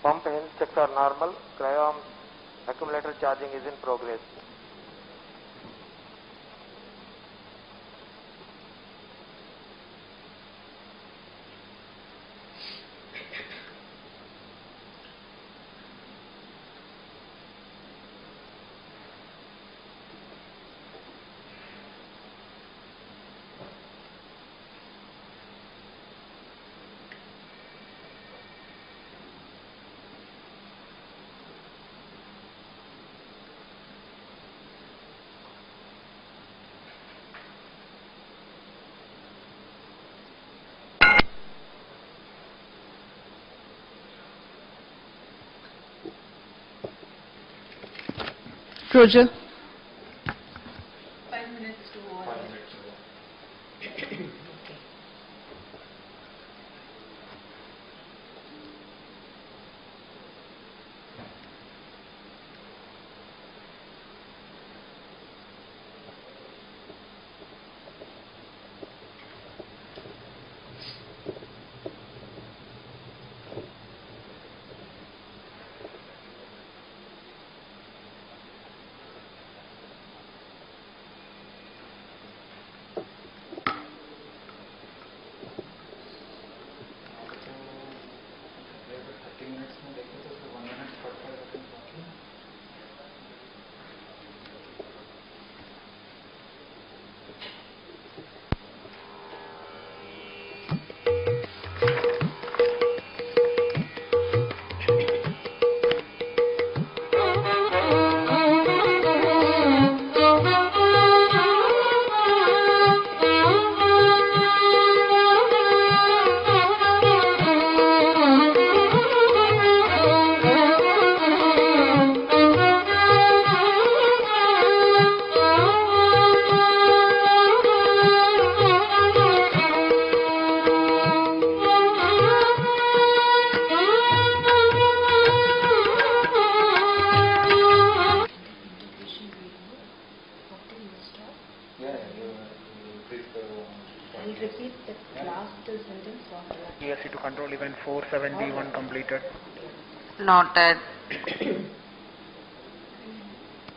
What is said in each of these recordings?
Pump health checks are normal. Cryo accumulator charging is in progress. Roger. 5 minutes to over. 5 minutes to over. GSC to control event 471 completed. Noted.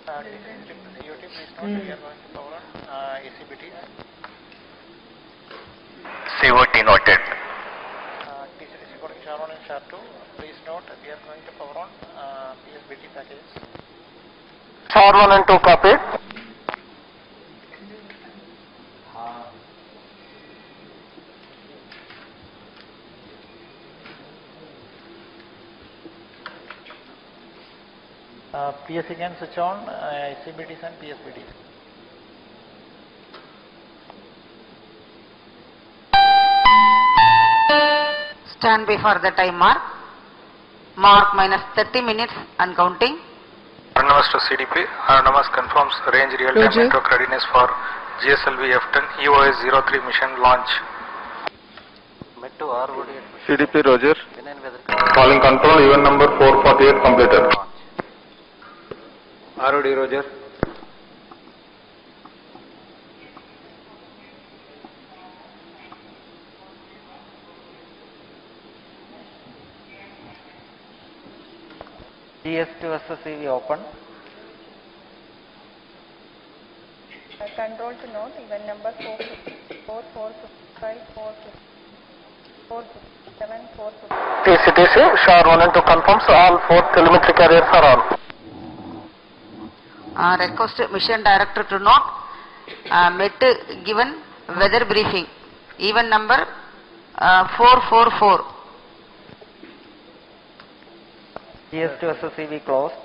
COT, please note we are going to power on ACBT. COT noted. TCDC recording SHAR1 and SHAR2. Please note we are going to power on PSBT packages. SHAR1 and 2 copied. PSC can switch on ICBTs and PSBTs. Stand by for the time mark. Mark minus 30 minutes and counting. Autonomous to CDP. Autonomous confirms range real-time Roger. network readiness for GSLV F10 EOS-03 Mission launch. CDP Roger. Calling control event number 448 completed. ROD Roger. GS2 SSCV open. Control to note event number 447 TCTC SHAR1 and 2 confirms all 4 telemetry carriers are on. Request mission director to note met given weather briefing event number 444. GS2 SSCV closed.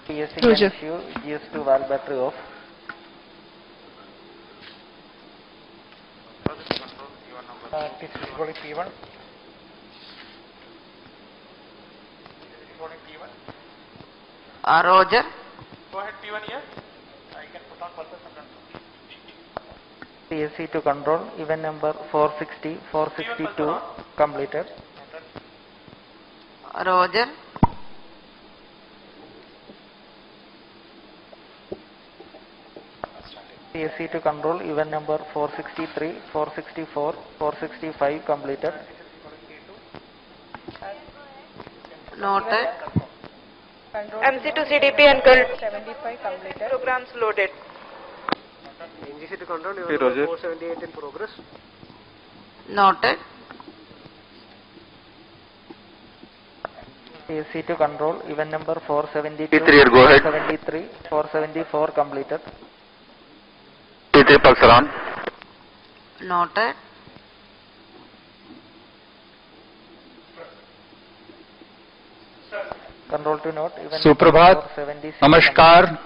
PSC can issue GS2 valve battery off. Recording P1. Recording P1. Roger. Go ahead P1 here. I can put on pulses and control. PSC to control event number 460, 462 completed. Roger. PSC to control event number 463, 464, 465 completed. Noted. Control MC to CDP and 75 completed. programs loaded. NGC to control, even number 478 in progress. Noted. PSC to control, event number 472, P3, go ahead. 473, 474 completed. P3 Paksaran. Noted. Control to note, event सुप्रभात, number 476 नमस्कार।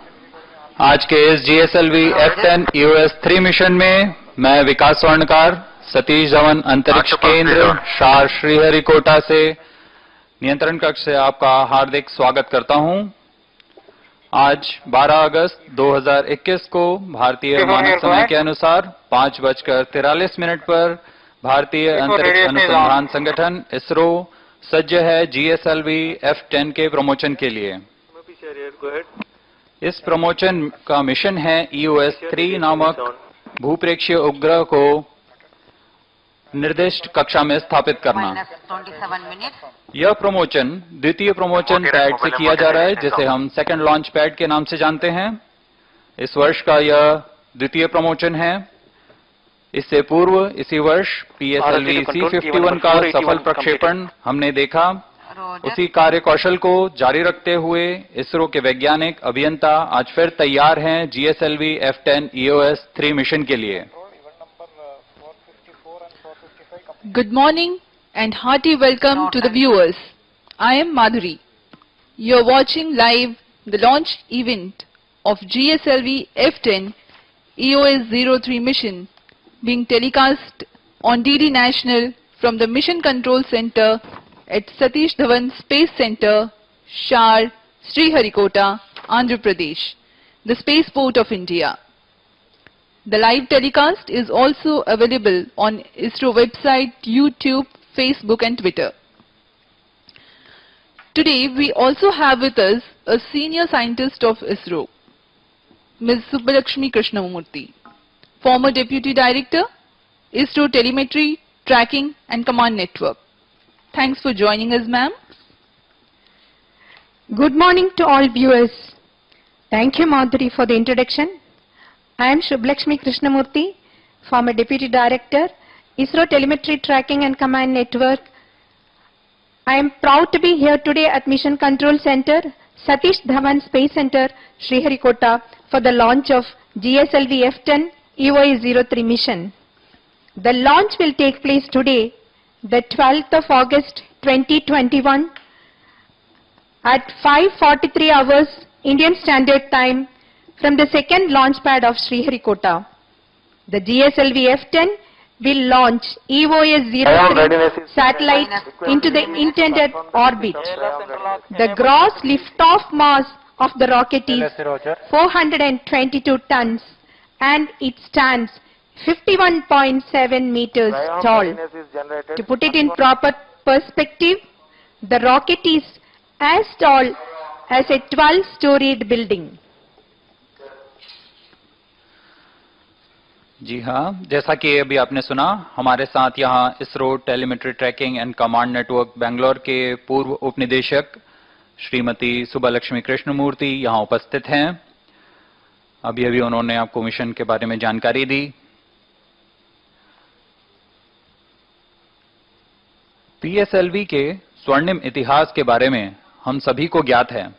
आज के इस GSLV F10 EOS-03 mission में मैं विकास स्वर्णकार सतीश धवन अंतरिक्ष केंद्र शार श्रीहरिकोटा से नियंत्रण कक्ष से आपका हार्दिक स्वागत करता हूं। आज 12 अगस्त 2021 को भारतीय मानक समय के अनुसार 5:43 पर भारतीय अंतरिक्ष अनुसंधान संगठन इसरो सज्ज है GSLV F10 के प्रमोशन के लिए। इस प्रमोशन का मिशन है EOS-03 नामक भूप्रेक्षीय उपग्रह को निर्दिष्ट कक्षा में स्थापित करना। -27 minutes. यह प्रमोशन द्वितीय प्रमोशन पैड से किया जा रहा है, जिसे हम सेकंड लॉन्च पैड के नाम से जानते हैं। इस वर्ष का यह द्वितीय प्रमोशन है। इससे पूर्व इसी वर्ष PSLV C51 का सफल प्रक्षेपण हमने देखा। Roger. उसी कार्य कौशल को जारी रखते हुए इसरो के वैज्ञानिक अभियंता आज फिर तैयार हैं GSLV F10 EOS-03 मिशन के लिए। Good morning and hearty welcome to the viewers. I am Madhuri. You are watching live the launch event of GSLV F10 EOS-03 mission being telecast on DD National from the Mission Control Center at Satish Dhawan Space Center, Shar, Sriharikota, Andhra Pradesh, the spaceport of India. The live telecast is also available on ISRO website, YouTube, Facebook and Twitter. Today we also have with us a senior scientist of ISRO, Ms. Subbalakshmi Krishnamurthy, former Deputy Director, ISRO Telemetry, Tracking and Command Network. Thanks for joining us, ma'am. Good morning to all viewers. Thank you, Madhuri, for the introduction. I am Subbalakshmi Krishnamurthy, former Deputy Director, ISRO Telemetry Tracking and Command Network. I am proud to be here today at Mission Control Center, Satish Dhawan Space Center, Sriharikota, for the launch of GSLV F10 EOS-03 mission. The launch will take place today, the 12th of August 2021 at 5:43 hours Indian Standard Time from the second launch pad of Sriharikota. The GSLV F10 will launch EOS-03 satellite into the intended orbit. The gross liftoff mass of the rocket is 422 tons and it stands 51.7 meters tall. To put it in proper perspective, the rocket is as tall as a 12-storied building. जी हाँ, जैसा कि अभी आपने सुना, हमारे साथ यहाँ ISRO telemetry tracking and command network Bangalore के पूर्व उपनिदेशक श्रीमती सुब्बालक्ष्मी कृष्णमूर्ति यहाँ उपस्थित हैं। अभी अभी उन्होंने आपको मिशन के बारे में जानकारी दी। PSLV के स्वर्णिम इतिहास के बारे में हम सभी को ज्ञात है।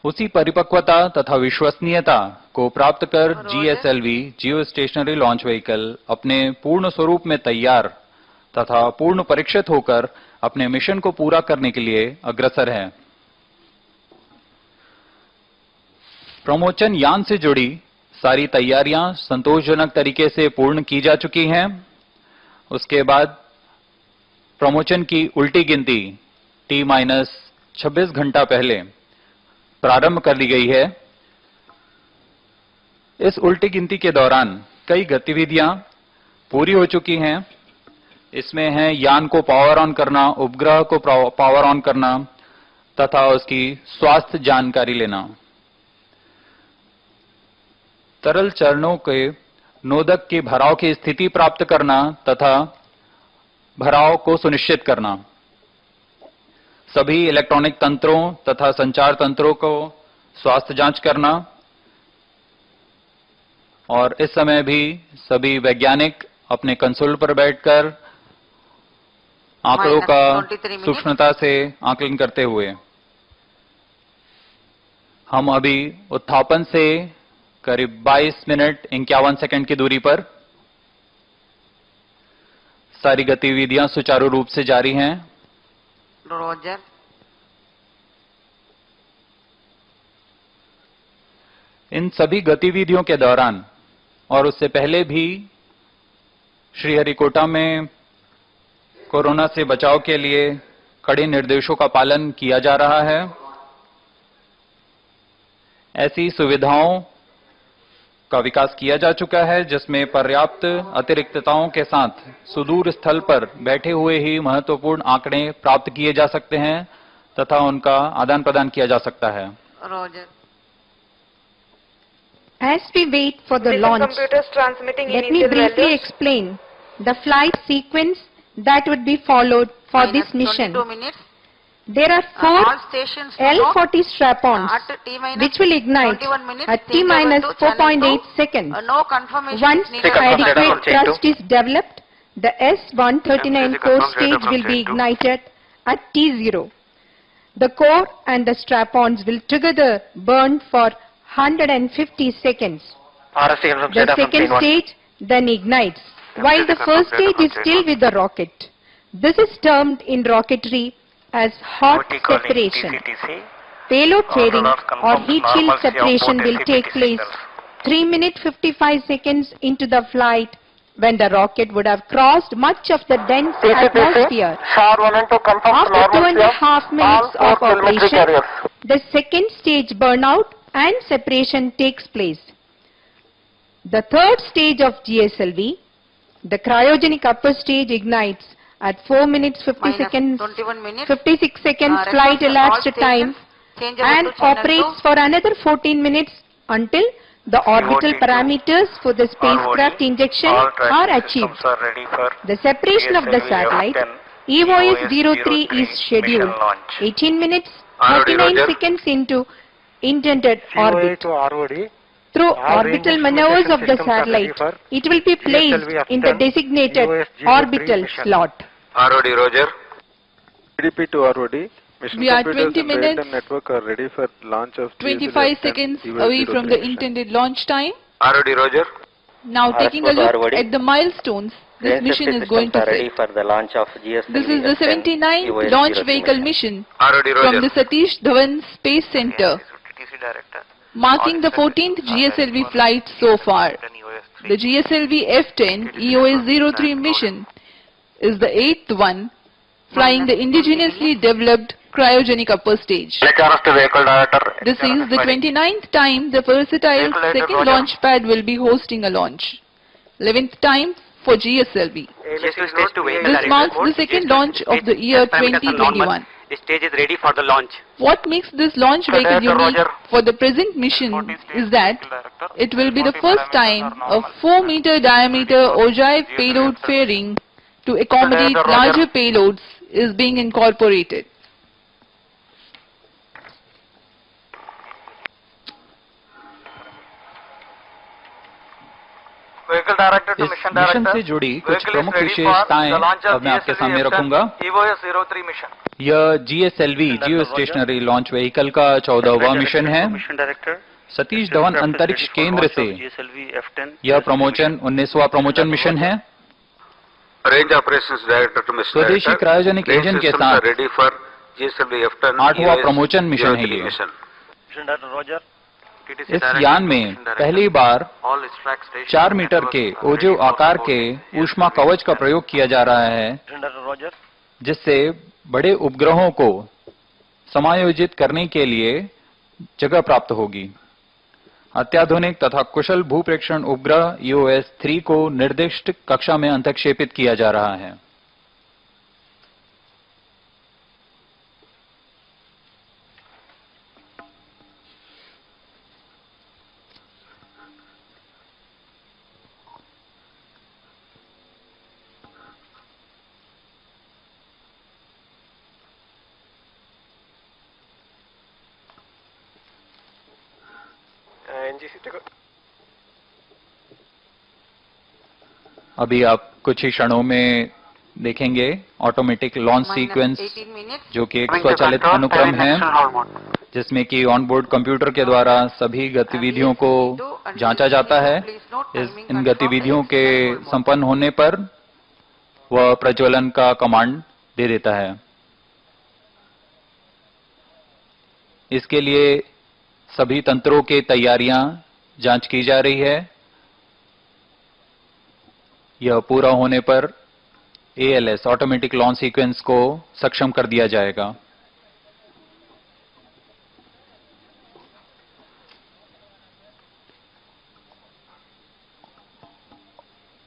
उसी परिपक्वता तथा विश्वसनीयता को प्राप्त कर GSLV जियो स्टेशनरी लॉन्च व्हीकल अपने पूर्ण स्वरूप में तैयार तथा पूर्ण परीक्षित होकर अपने मिशन को पूरा करने के लिए अग्रसर है। प्रमोशन यान से जुड़ी सारी तैयारियां संतोषजनक तरीके से पूर्ण की जा चुकी हैं। उसके बाद प्रमोशन की उल्टी गिनती T-26 घंटा पहले प्रारंभ कर दी गई है। इस उल्टी गिनती के दौरान कई गतिविधियां पूरी हो चुकी हैं। इसमें है यान को पावर ऑन करना, उपग्रह को पावर ऑन करना तथा उसकी स्वास्थ्य जानकारी लेना, तरल चरणों के नोदक के भराव की स्थिति प्राप्त करना तथा भराव को सुनिश्चित करना, सभी इलेक्ट्रॉनिक तंत्रों तथा संचार तंत्रों को स्वास्थ्य जांच करना और इस समय भी सभी वैज्ञानिक अपने कंसोल पर बैठकर आंकड़ों का सूक्ष्मता से आकलन करते हुए हम अभी उत्थापन से करीब 22 मिनट 51 सेकंड की दूरी पर सारी गतिविधियां सुचारू रूप से जारी हैं। रोजर, इन सभी गतिविधियों के दौरान और उससे पहले भी श्रीहरिकोटा में कोरोना से बचाव के लिए कड़े निर्देशों का पालन किया जा रहा है। ऐसी सुविधाओं का विकास किया जा चुका है जिसमें पर्याप्त अतिरिक्तताओं के साथ सुदूर स्थल पर बैठे हुए ही महत्वपूर्ण आंकड़े प्राप्त किए जा सकते हैं तथा उनका आदान प्रदान किया जा सकता है। Roger, As we wait for the launch, computers transmitting let me initial briefly values. explain the flight sequence that would be followed for minus this mission. 22 minutes. There are four All stations to know L40 strap-ons at T minus which will ignite 21 minutes at T minus changeover to channel 4.8 seconds. No confirmation Once is needed. adequate thrust is developed, the S10-Failure core stage will be ignited at T0. The core and the strap-ons will together burn for 150 seconds. The second stage then ignites, while the first stage is still with the rocket. This is termed in rocketry as hot separation. Payload fairing or heat shield separation will take place 3 minutes 55 seconds into the flight when the rocket would have crossed much of the dense atmosphere. After 2.5 minutes of operation, the second stage burnout and separation takes place. The third stage of GSLV, the cryogenic upper stage, ignites at 4 minutes 50 Minus seconds, 21 minutes. 56 seconds Records flight all elapsed stations, time changeover and to channel operates 2. for another 14 minutes until the orbital parameters for the spacecraft injection are achieved. The separation of the satellite EOS-03 is scheduled 18 minutes 39 seconds into intended orbit. Through orbital maneuvers of the satellite, it will be placed in the designated orbital slot. ROD, Roger. GDP to ROD. Mission We are computers 20 and minutes, real-time network are ready for launch of 25 seconds away from the intended launch time. ROD, Roger. Now taking a look at the milestones this mission is going to ready set. for the launch of GSLV. This is the 79th launch vehicle mission ROD, from Roger. the Satish Dhawan Space Center, marking the 14th GSLV flight so far. The GSLV F10 EOS-03 mission is the 8th one, flying the indigenously developed cryogenic upper stage. This is the 29th time the versatile second launch pad will be hosting a launch. 11th time for GSLV. This marks the second launch of the year 2021. The stage is ready for the launch. What makes this launch vehicle unique for the present mission is that it will be the first time a 4-meter diameter ogive payload fairing to accommodate larger payloads is being incorporated. Vehicle director to इस mission mission director. से जुड़ी कुछ Vehicle is प्रमुख ready for विशेषताएं the launch of अब मैं आपके सामने GSLV रखूंगा। EOS-03 mission. यह GSLV जियो स्टेशनरी लॉन्च व्हीकल का 14वां मिशन है। सतीश धवन अंतरिक्ष केंद्र से यह प्रमोशन 19वां प्रमोशन मिशन है। Range operations director to mission स्वदेशी director. क्रायोजेनिक Range इंजन के systems are साथ ready for GSLV F10 8वां प्रमोशन मिशन है ये। इस यान में पहली बार 4 मीटर के ओजिव आकार के ऊष्मा कवच का प्रयोग किया जा रहा है, जिससे बड़े उपग्रहों को समायोजित करने के लिए जगह प्राप्त होगी। अत्याधुनिक तथा कुशल भूप्रेक्षण उपग्रह EOS-03 को निर्दिष्ट कक्षा में अंतक्षेपित किया जा रहा है। अभी आप कुछ ही क्षणों में देखेंगे ऑटोमेटिक लॉन्च सीक्वेंस, जो कि एक स्वचालित अनुक्रम है जिसमें कि ऑनबोर्ड कंप्यूटर के द्वारा सभी गतिविधियों को जांचा जाता है। इन गतिविधियों के संपन्न होने पर वह प्रज्वलन का कमांड दे देता है। इसके लिए सभी तंत्रों की तैयारियां जांच की जा रही है। यह पूरा होने पर ALS ऑटोमेटिक लॉन्च सीक्वेंस को सक्षम कर दिया जाएगा।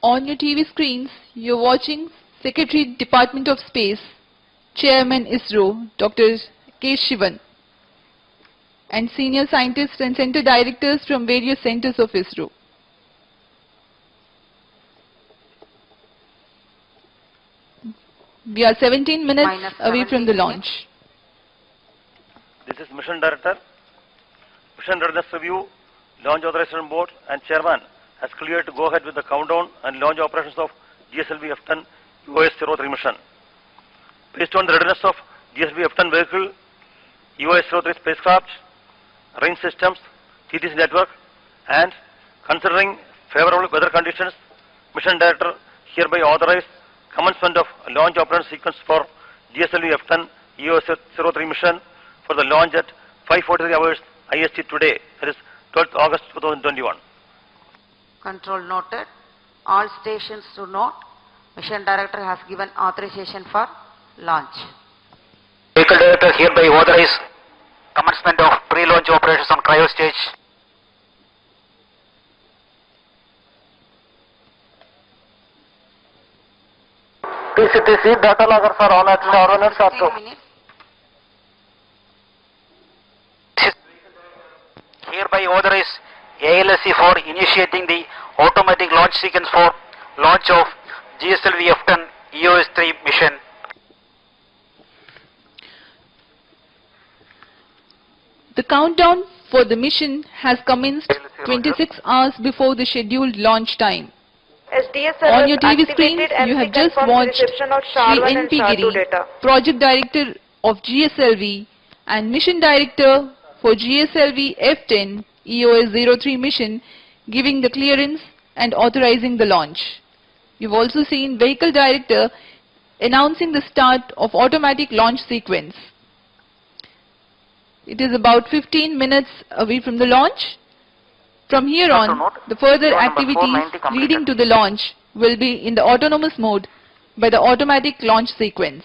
On your TV screens, you're watching Secretary, Department of Space, Chairman ISRO, Dr. K. Shivan, and senior scientists and center directors from various centers of ISRO. We are 17 minutes away from the launch. This is Mission Director. Mission Readiness Review, Launch Authorization Board and Chairman has cleared to go ahead with the countdown and launch operations of GSLV F10 EOS-03 Mission. Based on the readiness of GSLV F10 vehicle, EOS-03 spacecraft, range systems, TTC network, and considering favorable weather conditions, Mission Director hereby authorized commencement of launch operation sequence for GSLV F10 EOS-03 Mission for the launch at 5:43 hours IST today, that is 12th August 2021. Control noted. All stations to note. Mission Director has given authorization for launch. Vehicle Director hereby authorize commencement of pre-launch operations on cryo stage. TCTC data logger for all action ordinance are to. Hereby authorize ALSC for initiating the automatic launch sequence for launch of GSLV F10 EOS-03 mission. The countdown for the mission has commenced 26 hours before the scheduled launch time. On your TV screen, you have just watched Sri N. P. Giri, Project Director of GSLV and Mission Director for GSLV F10 EOS-03 mission, giving the clearance and authorizing the launch. You've also seen Vehicle Director announcing the start of automatic launch sequence. It is about 15 minutes away from the launch. From here on, the further activities leading to the launch will be in the autonomous mode by the automatic launch sequence.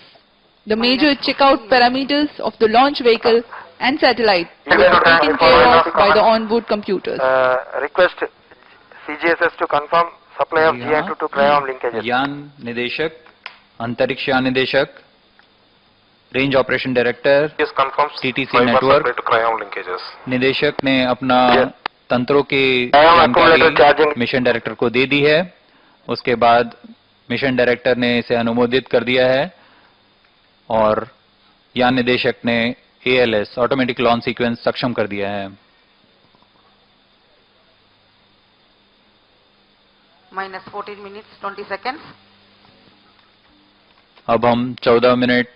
The major checkout parameters of the launch vehicle and satellite will be taken care of by the onboard computers. Request CGSS to confirm supply of GI to cryom linkages. यान निदेशक, अंतरिक्ष यान निदेशक, range operation director, TTC network निदेशक ने अपना तंत्रों की जानकारी मिशन डायरेक्टर को दे दी है। उसके बाद मिशन डायरेक्टर ने इसे अनुमोदित कर दिया है और यान निदेशक ने ALS ऑटोमेटिक लॉन्च सीक्वेंस सक्षम कर दिया है। -14 minutes 20 seconds. अब हम 14 मिनट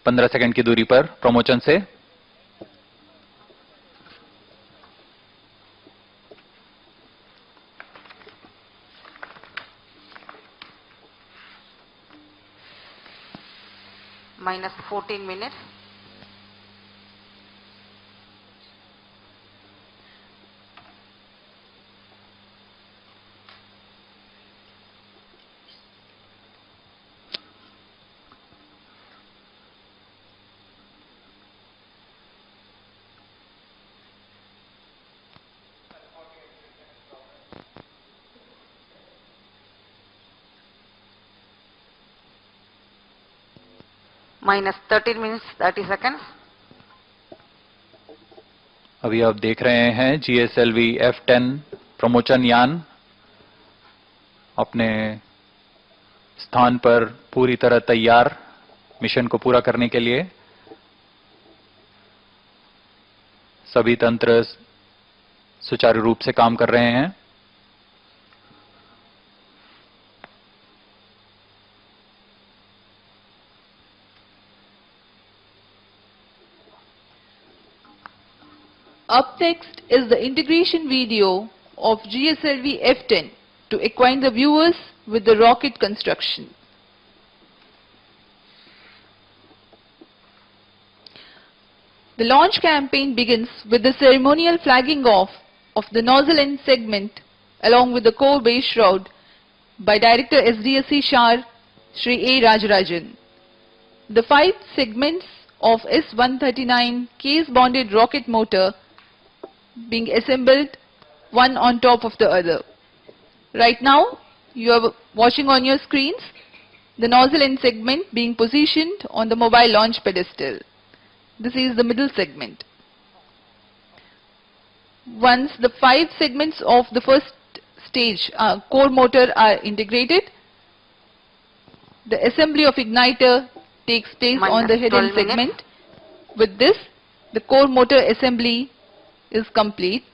15 सेकंड की दूरी पर प्रमोशन से -14 minutes. -13 minutes 30 seconds. अभी आप देख रहे हैं GSLV F10 प्रमोशन यान अपने स्थान पर पूरी तरह तैयार मिशन को पूरा करने के लिए। सभी तंत्र सुचारू रूप से काम कर रहे हैं। Up next is the integration video of GSLV F10 to acquaint the viewers with the rocket construction. The launch campaign begins with the ceremonial flagging off of the nozzle end segment along with the core base shroud by Director SDSC SHAR Shri A. Rajarajan. The 5 segments of S-139 case bonded rocket motor being assembled one on top of the other. Right now you are watching on your screens the nozzle end segment being positioned on the mobile launch pedestal. This is the middle segment. Once the 5 segments of the first stage core motor are integrated, the assembly of igniter takes place on the head end segment. With this, the core motor assembly is complete.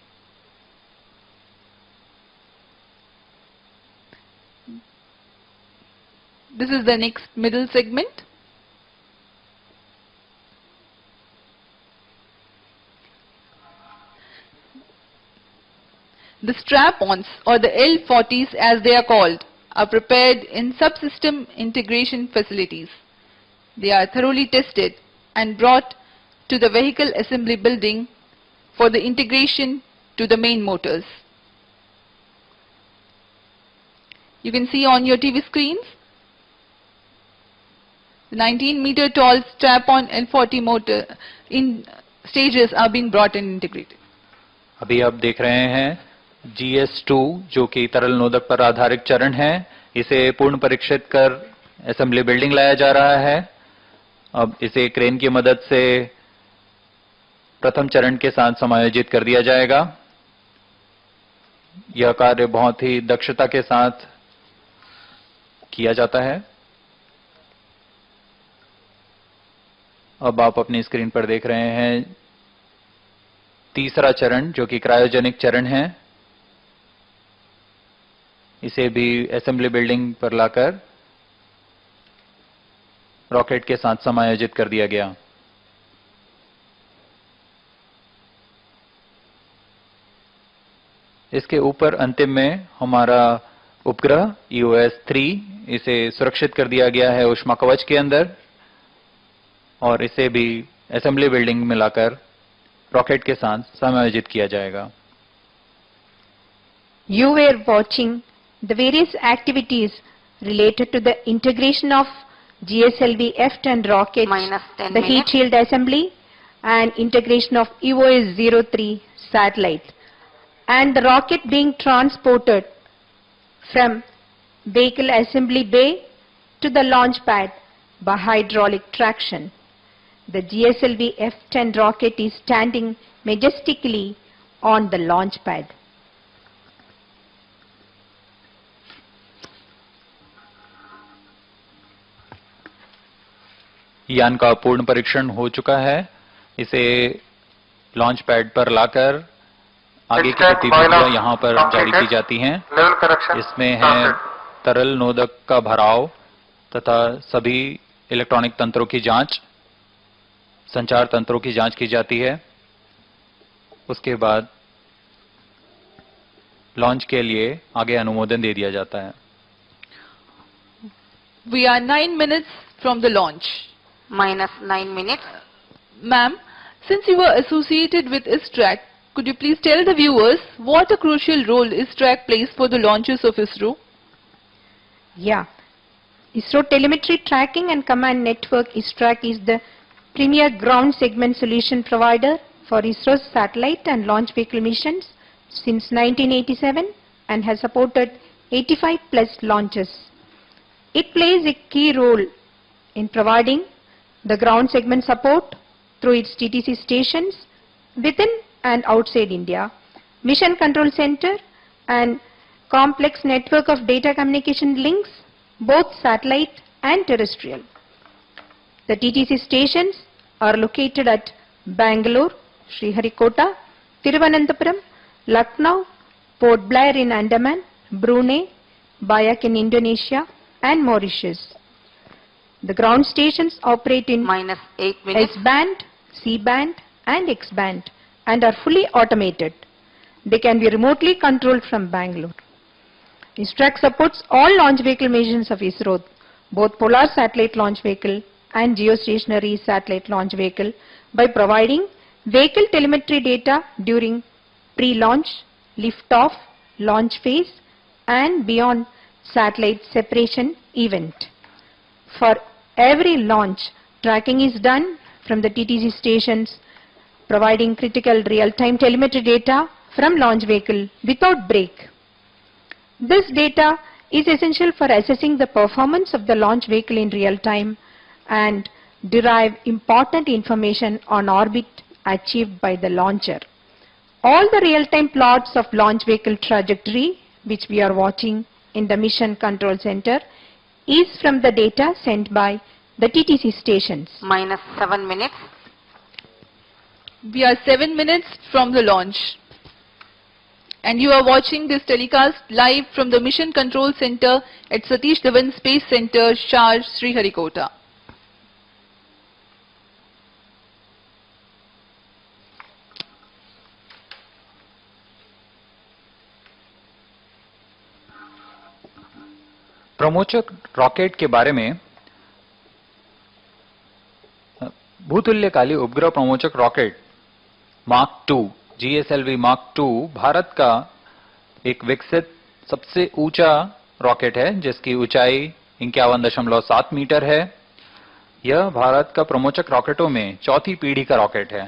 This is the next middle segment. The strap-ons, or the L40s as they are called, are prepared in subsystem integration facilities. They are thoroughly tested and brought to the vehicle assembly building for the integration to the main motors. You can see on your TV screens the 19-meter tall strap-on L40 motor in stages are being brought and integrated. अभी आप देख रहे हैं GS2 जो कि तरल नोदक पर आधारित चरण है, इसे पूर्ण परीक्षित कर असेंबली बिल्डिंग लाया जा रहा है। अब इसे क्रेन की मदद से प्रथम चरण के साथ समायोजित कर दिया जाएगा। यह कार्य बहुत ही दक्षता के साथ किया जाता है। अब आप अपनी स्क्रीन पर देख रहे हैं तीसरा चरण जो कि क्रायोजेनिक चरण है, इसे भी असेंबली बिल्डिंग पर लाकर रॉकेट के साथ समायोजित कर दिया गया। इसके ऊपर अंतिम में हमारा उपग्रह EOS-03 इसे सुरक्षित कर दिया गया है ऊष्मा कवच के अंदर, और इसे भी असेंबली बिल्डिंग में लाकर रॉकेट के साथ समायोजित किया जाएगा। You were watching the various activities related to the integration of GSLV F10 rockets, the heat shield assembly and integration of EOS-03 satellite, and the rocket being transported from vehicle assembly bay to the launch pad by hydraulic traction. The GSLV F10 rocket is standing majestically on the launch pad. यान का पूर्ण परीक्षण हो चुका है। इसे launch pad पर लाकर आगे की गतिविधियां यहां पर जारी की जाती हैं। इसमें है तरल नोदक का भराव तथा सभी इलेक्ट्रॉनिक तंत्रों की जांच, संचार तंत्रों की जांच की जाती है। उसके बाद लॉन्च के लिए आगे अनुमोदन दे दिया जाता है। We are 9 minutes from the launch. Minus 9 minutes. Ma'am, since you were associated with ISTRAC, could you please tell the viewers what a crucial role ISTRAC plays for the launches of ISRO? Yeah. ISRO Telemetry Tracking and Command Network ISTRAC is the premier ground segment solution provider for ISRO's satellite and launch vehicle missions since 1987 and has supported 85 plus launches. It plays a key role in providing the ground segment support through its TTC stations within and outside India, mission control center and complex network of data communication links, both satellite and terrestrial. The TTC stations are located at Bangalore, Sriharikota, Thiruvananthapuram, Lucknow, Port Blair in Andaman, Brunei, Biak in Indonesia and Mauritius. The ground stations operate in -8 minutes. S-band, C-band and X-band and are fully automated. They can be remotely controlled from Bangalore. ISRO supports all launch vehicle missions of ISRO, both Polar Satellite Launch Vehicle and Geostationary Satellite Launch Vehicle, by providing vehicle telemetry data during pre-launch, lift-off, launch phase and beyond satellite separation event. For every launch, tracking is done from the TTC stations, providing critical real-time telemetry data from launch vehicle without break. This data is essential for assessing the performance of the launch vehicle in real time and derive important information on orbit achieved by the launcher. All the real-time plots of launch vehicle trajectory, which we are watching in the Mission Control Center, is from the data sent by the TTC stations. -7 minutes. We are 7 minutes from the launch. And you are watching this telecast live from the Mission Control Center at Satish Dhawan Space Center, Shar, Sriharikota. प्रमोचक rocket के बारे में भूतुल्यकाली उपग्रह प्रमोचक rocket mark 2 GSLV mark 2 Bharat का एक विकसित सबसे ऊंचा रॉकेट है जिसकी ऊंचाई 51.7 मीटर है। यह भारत का प्रमोचक रॉकेटों में चौथी पीढ़ी का रॉकेट है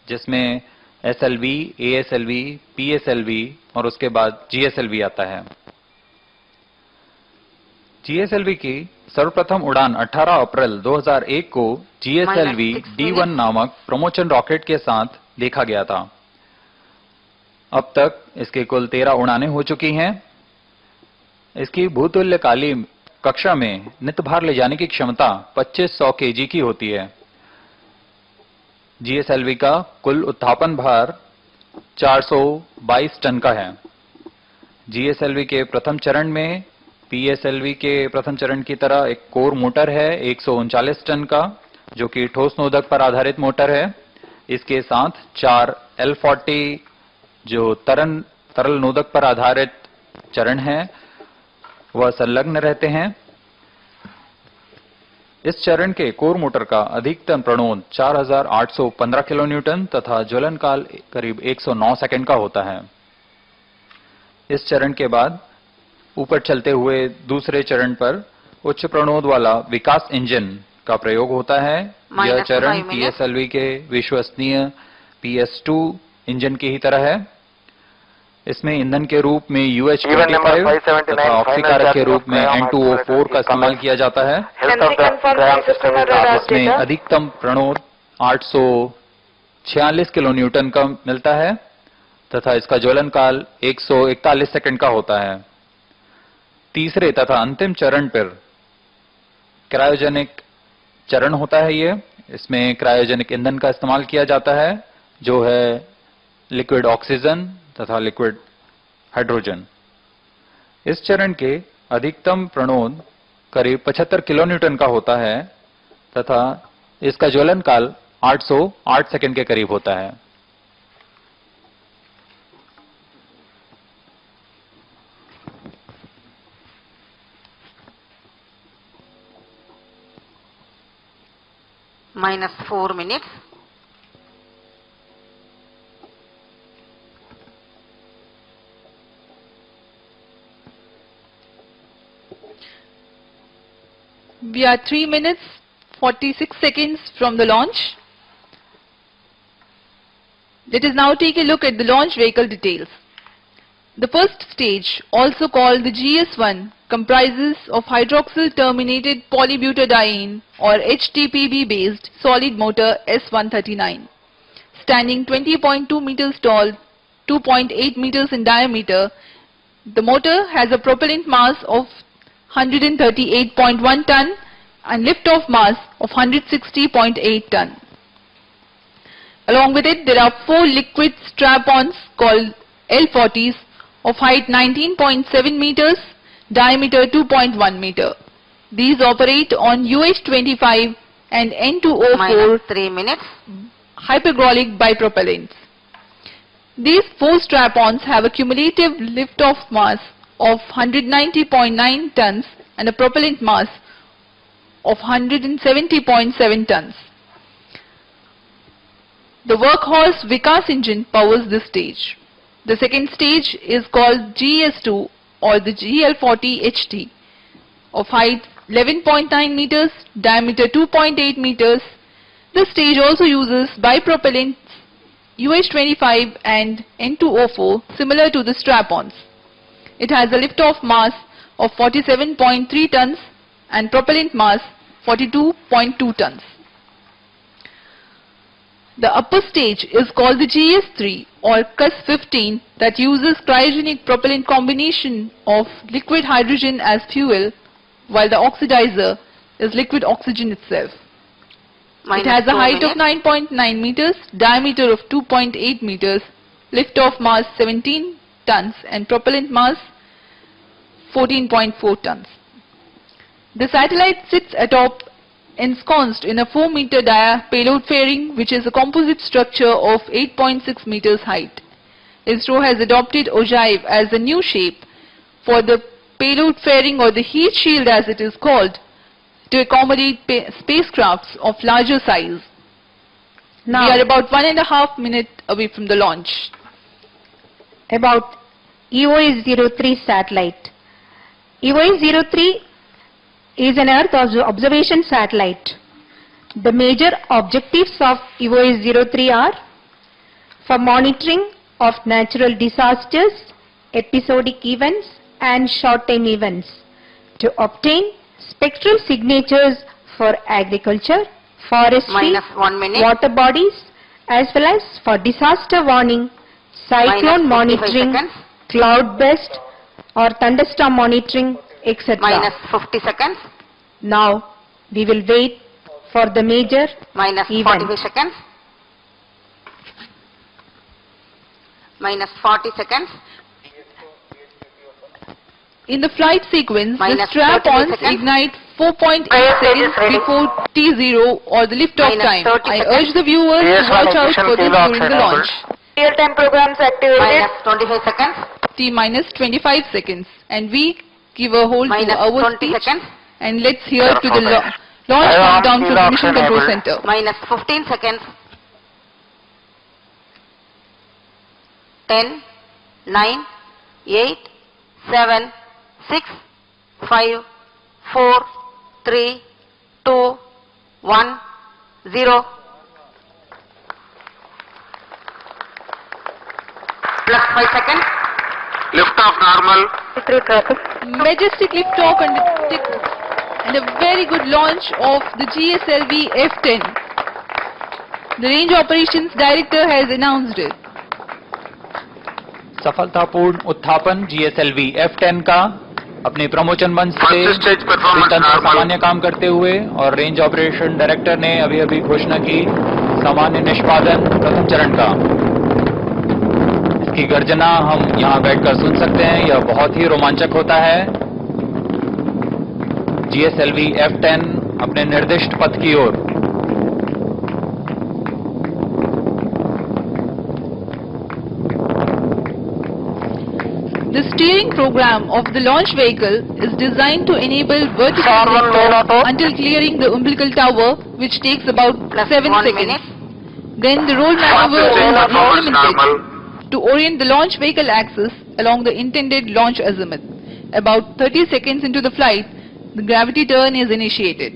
जिसमें SLV, ASLV, PSLV और उसके बाद GSLV आता है। GSLV की सर्वप्रथम उड़ान 18 अप्रैल 2001 को GSLV D1 नामक प्रमोचन रॉकेट के साथ देखा गया था। अब तक इसके कुल 13 उड़ानें हो चुकी हैं। इसकी भूतुल्यकाली कक्षा में नित भार ले जाने की क्षमता 2500 kg की होती है। GSLV का कुल उत्थापन भार 422 टन का है। GSLV के प्रथम चरण में PSLV के प्रथम चरण की तरह एक कोर मोटर है 139 टन का, जो कि ठोस नोदक पर आधारित मोटर है। इसके साथ 4 L40 जो तरल नोदक पर आधारित चरण है वह संलग्न रहते हैं। इस चरण के कोर मोटर का अधिकतम प्रणोद 4815 किलो न्यूटन तथा ज्वलन काल करीब 109 सेकंड का होता है। इस चरण के बाद ऊपर चलते हुए दूसरे चरण पर उच्च प्रणोद वाला विकास इंजन का प्रयोग होता है। यह चरण PSLV के विश्वसनीय PS2 इंजन की ही तरह है। इसमें ईंधन के रूप में UH-25 तथा ऑक्सीकारक के रूप में N2O4 का इस्तेमाल किया जाता है। इसमें अधिकतम प्रणोद 846 किलो न्यूटन का मिलता है तथा इसका ज्वलन काल 141 सेकंड का होता है। तीसरे तथा अंतिम चरण पर क्रायोजेनिक चरण होता है। ये इसमें क्रायोजेनिक ईंधन का इस्तेमाल किया जाता है जो है लिक्विड ऑक्सीजन तथा लिक्विड हाइड्रोजन। इस चरण के अधिकतम प्रणोद करीब 75 किलो न्यूटन का होता है तथा इसका ज्वलन काल 808 सेकंड के करीब होता है। -4 minutes. We are 3 minutes 46 seconds from the launch. Let us now take a look at the launch vehicle details. The first stage, also called the GS1, comprises of hydroxyl terminated polybutadiene or HTPB based solid motor S139. Standing 20.2 meters tall, 2.8 meters in diameter, the motor has a propellant mass of 138.1 ton and lift-off mass of 160.8 ton. Along with it, there are 4 liquid strap-ons called L40s of height 19.7 meters, diameter 2.1 meter. These operate on UH-25 and N2O4 Minus 3 minutes. hypergolic bipropellants. These 4 strap-ons have a cumulative lift-off mass of 190.9 tons and a propellant mass of 170.7 tons. The workhorse Vikas engine powers this stage. The second stage is called GS2 or the GL40HT of height 11.9 meters, diameter 2.8 meters. This stage also uses bipropellants UH-25 and N2O4 similar to the strap-ons. It has a lift-off mass of 47.3 tons and propellant mass 42.2 tons. The upper stage is called the GS3 or CUS-15 that uses cryogenic propellant combination of liquid hydrogen as fuel, while the oxidizer is liquid oxygen itself. It has a height of 9.9 meters, diameter of 2.8 meters, lift-off mass 17 tons and propellant mass 14.4 tons. The satellite sits atop ensconced in a 4-meter dia payload fairing, which is a composite structure of 8.6 meters height. ISRO has adopted ogive as a new shape for the payload fairing, or the heat shield as it is called, to accommodate spacecrafts of larger size. Now, we are about 1.5 minutes away from the launch. About EOS-03 satellite. EOS-03 is an Earth observation satellite. The major objectives of EOS-03 are for monitoring of natural disasters, episodic events and short-time events, to obtain spectral signatures for agriculture, forestry, water bodies, as well as for disaster warning, cyclone monitoring, cloud-burst or thunderstorm monitoring, etc. Minus 50 seconds. Now we will wait for the major minus event. 45 seconds. Minus 40 seconds. In the flight sequence, the Minus strap-ons 30 seconds. ignite 4.8 seconds before T0 or the liftoff Minus time. 30 I seconds. urge the viewers to watch out for this during the launch. Real-time programs activated. Minus 25 seconds. T minus 25 seconds. And we give a hold Minus to our 20 speech. seconds. And let's hear to the launch countdown from the Mission Control Center. Minus 15 seconds. 10, 9, 8, 7, 6, 5, 4, 3, 2, 1, 0. Plus 5 seconds. Lift-off normal. Majestic liftoff and a very good launch of the GSLV F10. The Range Operations Director has announced it. सफलतापूर्ण उत्थापन GSLV F10 का अपने promotion मंच से सामान्य काम करते हुए, और range operation director ने अभी अभी घोषणा की सामान्य निष्पादन प्रथम चरण का। इसकी गर्जना हम यहां बैठकर सुन सकते हैं। यह बहुत ही रोमांचक होता है। GSLV F10 अपने निर्दिष्ट पथ की ओर। The steering program of the launch vehicle is designed to enable vertical liftoff until clearing the umbilical tower, which takes about 7 seconds. Then the roll maneuver is implemented to orient the launch vehicle axis along the intended launch azimuth. About 30 seconds into the flight, the gravity turn is initiated.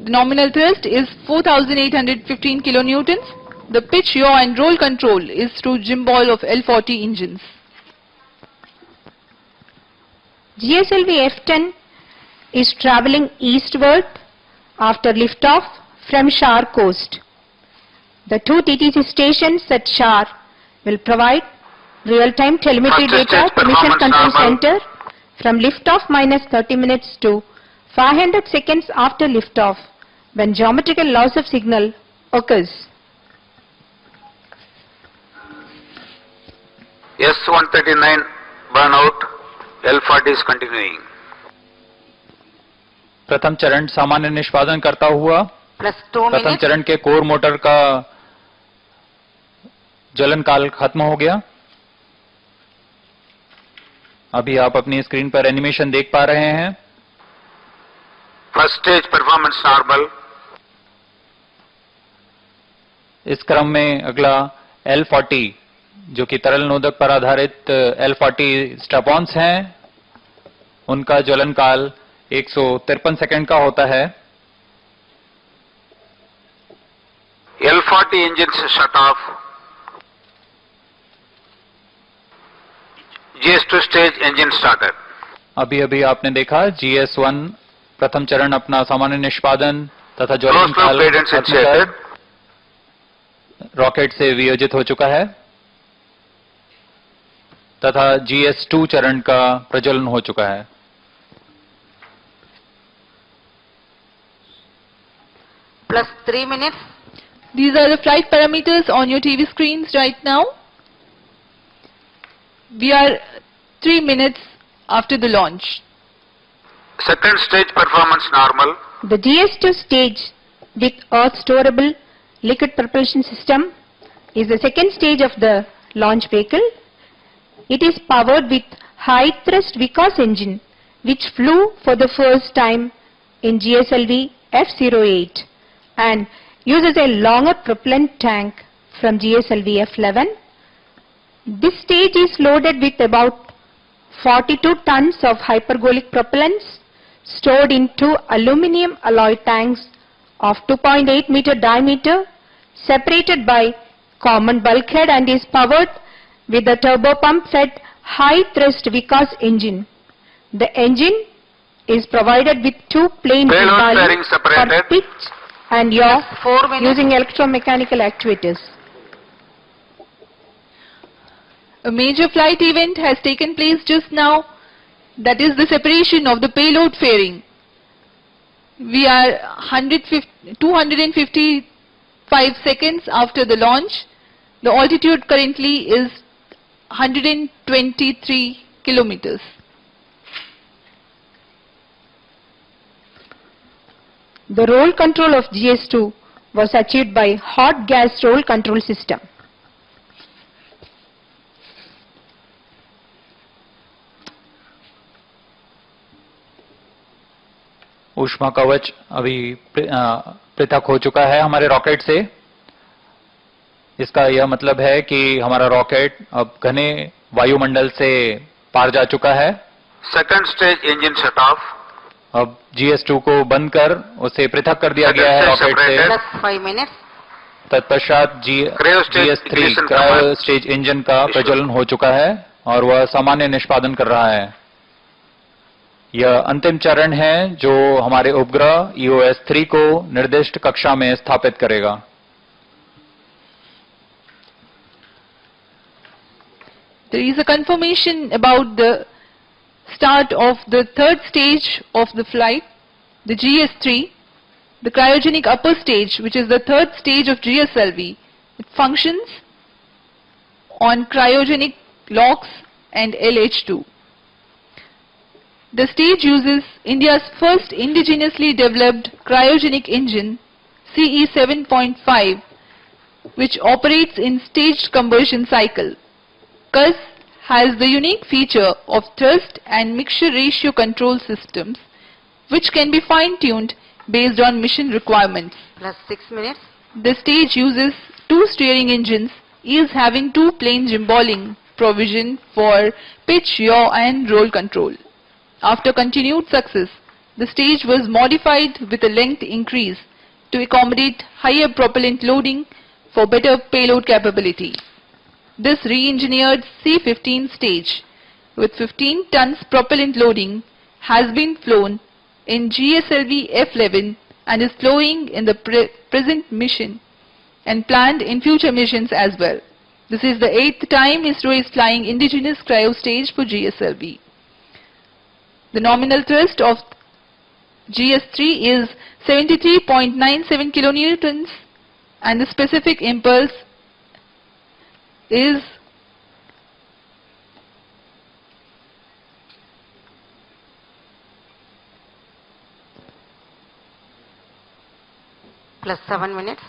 The nominal thrust is 4,815 kilonewtons. The pitch, yaw and roll control is through gimbal of L40 engines. GSLV F10 is traveling eastward after liftoff from Shar coast. The 2 TTC stations at Shar will provide real-time telemetry data to Mission Control Center from liftoff minus 30 minutes to 500 seconds after liftoff, when geometrical loss of signal occurs. S139 burnout, L40 is continuing. प्रथम चरण सामान्य निष्पादन करता हुआ प्रथम चरण के core motor का ज्वलन काल खत्म हो गया। अभी आप अपनी स्क्रीन पर एनिमेशन देख पा रहे हैं। First stage performance normal. इस क्रम में अगला L40 जो कि तरल नोदक पर आधारित L40 स्ट्रैप-ऑन्स हैं, उनका ज्वलन काल 153 सेकंड का होता है। L40 engines shut off. GS2 stage engine started. अभी अभी आपने देखा GS1 प्रथम चरण अपना सामान्य निष्पादन तथा ज्वलन काल खत्म कर रॉकेट से वियोजित हो चुका है तथा GS2 चरण का प्रज्वलन हो चुका है। Plus 3 minutes. These are the flight parameters on your TV screens right now. We are 3 minutes after the launch. Second stage performance normal. The GS2 stage with Earth storable liquid propulsion system is the second stage of the launch vehicle. It is powered with high thrust Vikas engine which flew for the first time in GSLV F08 and uses a longer propellant tank from GSLV F11. This stage is loaded with about 42 tons of hypergolic propellants stored in 2 aluminum alloy tanks of 2.8 meter diameter separated by common bulkhead and is powered with a turbopump fed high thrust Vikas engine. The engine is provided with 2 planes for pitch and yaw using electromechanical actuators. A major flight event has taken place just now, that is the separation of the payload fairing. We are 255 seconds after the launch. The altitude currently is 123 kilometers. The roll control of GS2 was achieved by hot gas roll control system. ऊष्मा कवच अभी पृथक हो चुका है हमारे rocket से। इसका यह मतलब है कि हमारा रॉकेट अब घने वायुमंडल से पार जा चुका है। Second stage engine shut off. अब GS2 को बंद कर उसे पृथक कर दिया गया है रॉकेट से। तत्पश्चात GS3 क्रायो स्टेज इंजन का प्रज्वलन हो चुका है और वह सामान्य निष्पादन कर रहा है। यह अंतिम चरण है जो हमारे उपग्रह EOS-03 को निर्दिष्ट कक्षा में स्थापित करेगा। There is a confirmation about the start of the third stage of the flight, the GS3, the cryogenic upper stage, which is the third stage of GSLV. It functions on cryogenic locks and LH2. The stage uses India's first indigenously developed cryogenic engine, CE 7.5, which operates in staged combustion cycle. CUS has the unique feature of thrust and mixture ratio control systems, which can be fine-tuned based on mission requirements. Plus 6 minutes. The stage uses 2 steering engines, each having 2 plane gimballing provision for pitch, yaw and roll control. After continued success, the stage was modified with a length increase to accommodate higher propellant loading for better payload capability. This re-engineered C-15 stage with 15 tons propellant loading has been flown in GSLV F11 and is flowing in the present mission and planned in future missions as well. This is the 8th time ISRO is flying indigenous cryo stage for GSLV. The nominal thrust of GS3 is 73.97 kilonewtons and the specific impulse is plus 7 minutes.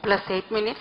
Plus 8 minutes.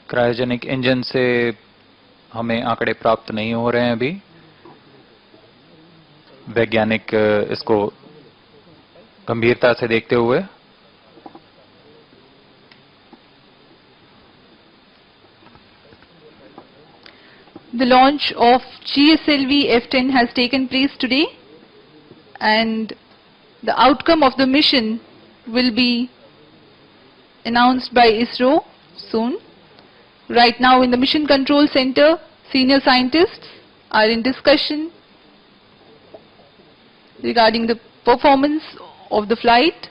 Cryogenic engine से हमें आंकड़े प्राप्त नहीं हो रहे हैं अभी। वैज्ञानिक इसको गंभीरता से देखते हुए The launch of GSLV F10 has taken place today, and the outcome of the mission will be announced by ISRO soon. Right now in the Mission Control Center, senior scientists are in discussion regarding the performance of the flight.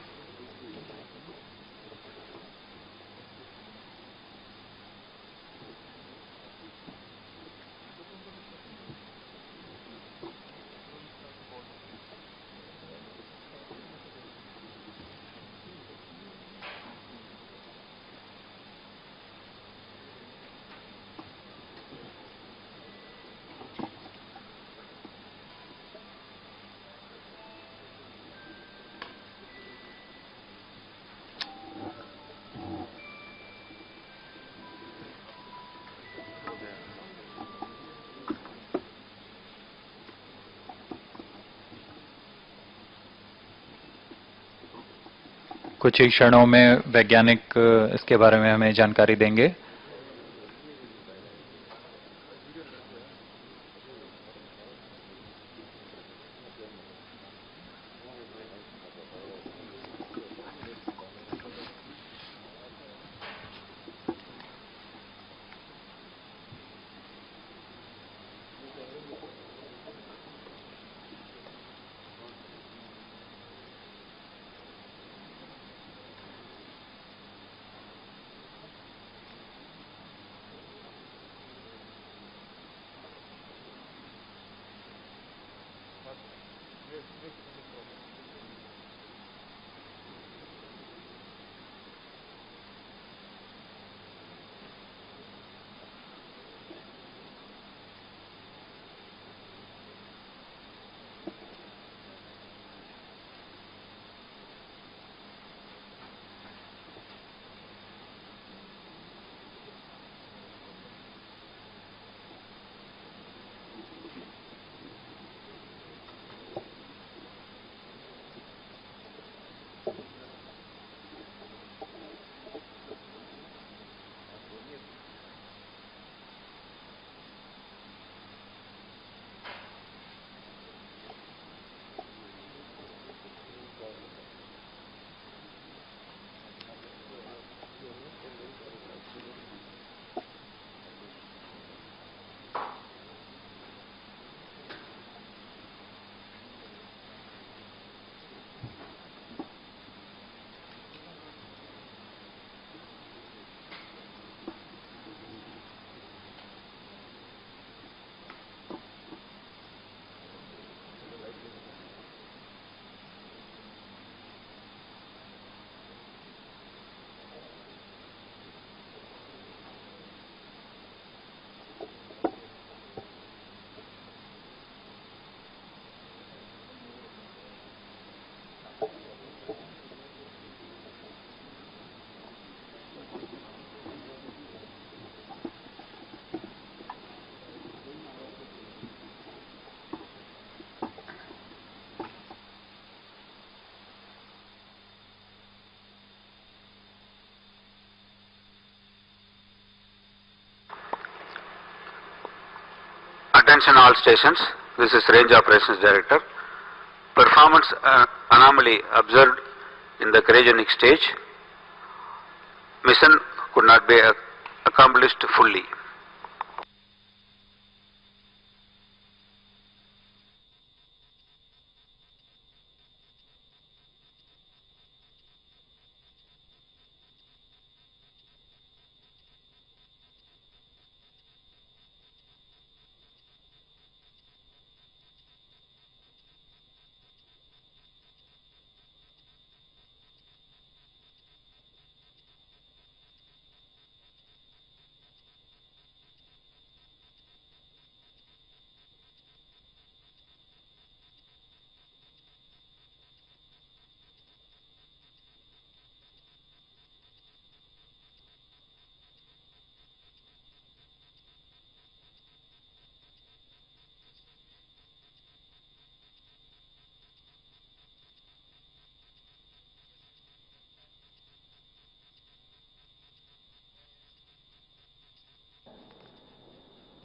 कुछ ही क्षणों में वैज्ञानिक इसके बारे में हमें जानकारी देंगे। Attention all stations, this is Range Operations Director. Performance anomaly observed in the cryogenic stage. Mission could not be accomplished fully.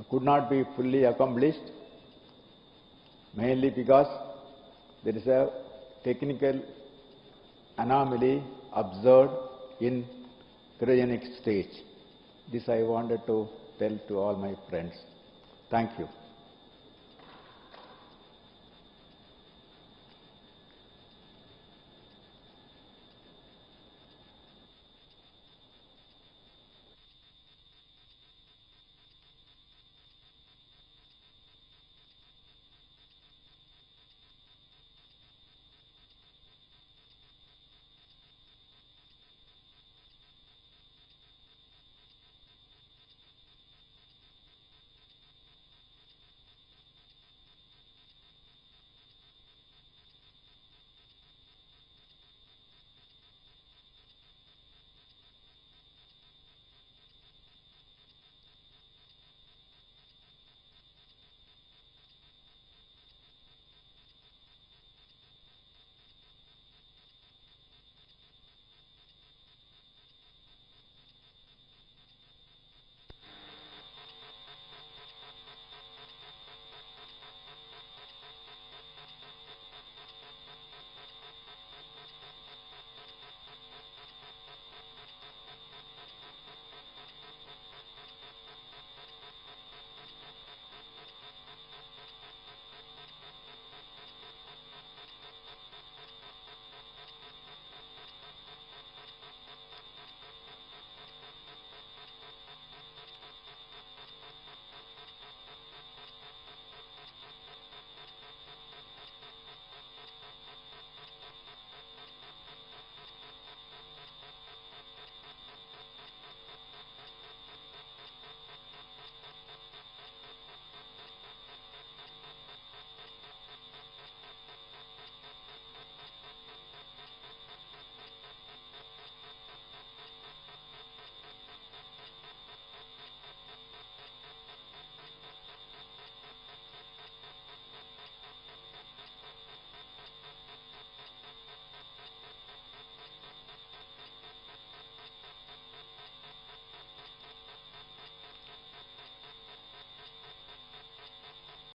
Could not be fully accomplished, mainly because there is a technical anomaly observed in cryogenic stage. This I wanted to tell to all my friends. Thank you.